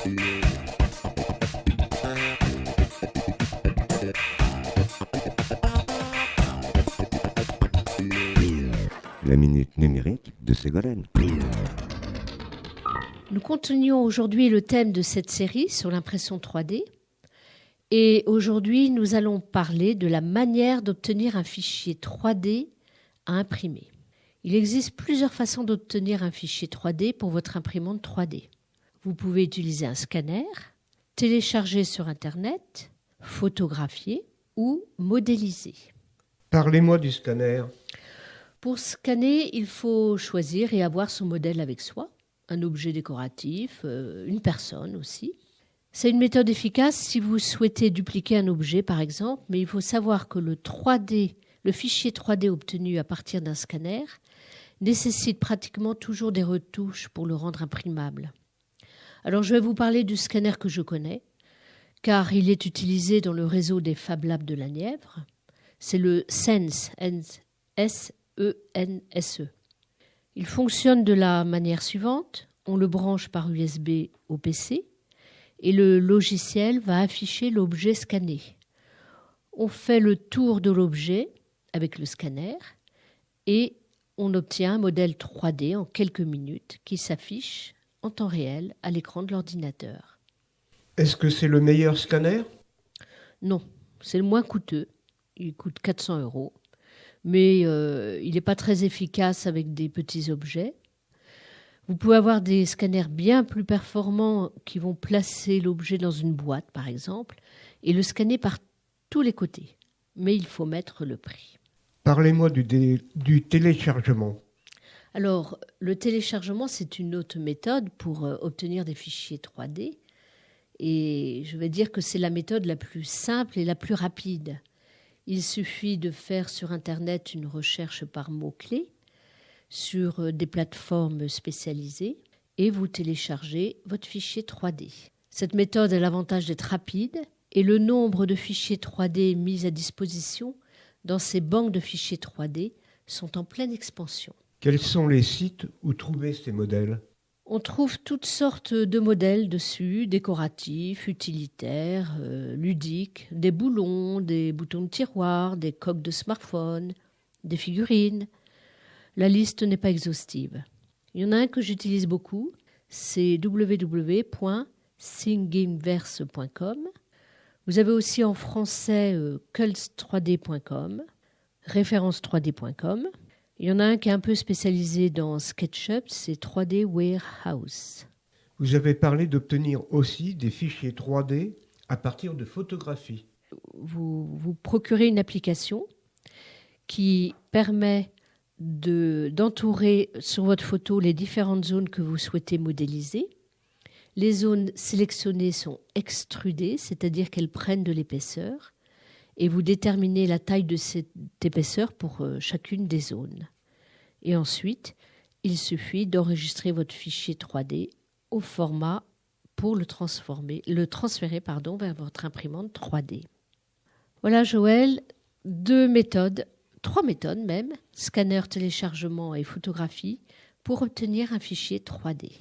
La minute numérique de Ségolène. Nous continuons aujourd'hui le thème de cette série sur l'impression 3D. Et aujourd'hui, nous allons parler de la manière d'obtenir un fichier 3D à imprimer. Il existe plusieurs façons d'obtenir un fichier 3D pour votre imprimante 3D. Vous pouvez utiliser un scanner, télécharger sur Internet, photographier ou modéliser. Parlez-moi du scanner. Pour scanner, il faut choisir et avoir son modèle avec soi, un objet décoratif, une personne aussi. C'est une méthode efficace si vous souhaitez dupliquer un objet, par exemple, mais il faut savoir que le fichier 3D obtenu à partir d'un scanner nécessite pratiquement toujours des retouches pour le rendre imprimable. Alors, je vais vous parler du scanner que je connais, car il est utilisé dans le réseau des Fab Labs de la Nièvre. C'est le SENSE, S-E-N-S-E. Il fonctionne de la manière suivante. On le branche par USB au PC et le logiciel va afficher l'objet scanné. On fait le tour de l'objet avec le scanner et on obtient un modèle 3D en quelques minutes qui s'affiche en temps réel à l'écran de l'ordinateur. Est-ce que c'est le meilleur scanner ? Non, c'est le moins coûteux. Il coûte 400 €. Mais il n'est pas très efficace avec des petits objets. Vous pouvez avoir des scanners bien plus performants qui vont placer l'objet dans une boîte, par exemple, et le scanner par tous les côtés. Mais il faut mettre le prix. Parlez-moi du téléchargement. Alors, le téléchargement, c'est une autre méthode pour obtenir des fichiers 3D. Et je vais dire que c'est la méthode la plus simple et la plus rapide. Il suffit de faire sur Internet une recherche par mots-clés sur des plateformes spécialisées et vous téléchargez votre fichier 3D. Cette méthode a l'avantage d'être rapide et le nombre de fichiers 3D mis à disposition dans ces banques de fichiers 3D sont en pleine expansion. Quels sont les sites où trouver ces modèles ? On trouve toutes sortes de modèles dessus, décoratifs, utilitaires, ludiques, des boulons, des boutons de tiroir, des coques de smartphone, des figurines. La liste n'est pas exhaustive. Il y en a un que j'utilise beaucoup, c'est www.thingiverse.com. Vous avez aussi en français kulst3d.com, référence3d.com. Il y en a un qui est un peu spécialisé dans SketchUp, c'est 3D Warehouse. Vous avez parlé d'obtenir aussi des fichiers 3D à partir de photographies. Vous procurez une application qui permet d'entourer sur votre photo les différentes zones que vous souhaitez modéliser. Les zones sélectionnées sont extrudées, c'est-à-dire qu'elles prennent de l'épaisseur. Et vous déterminez la taille de cette épaisseur pour chacune des zones. Et ensuite, il suffit d'enregistrer votre fichier 3D au format pour le transférer vers votre imprimante 3D. Voilà Joël, 3 méthodes même, scanner, téléchargement et photographie, pour obtenir un fichier 3D.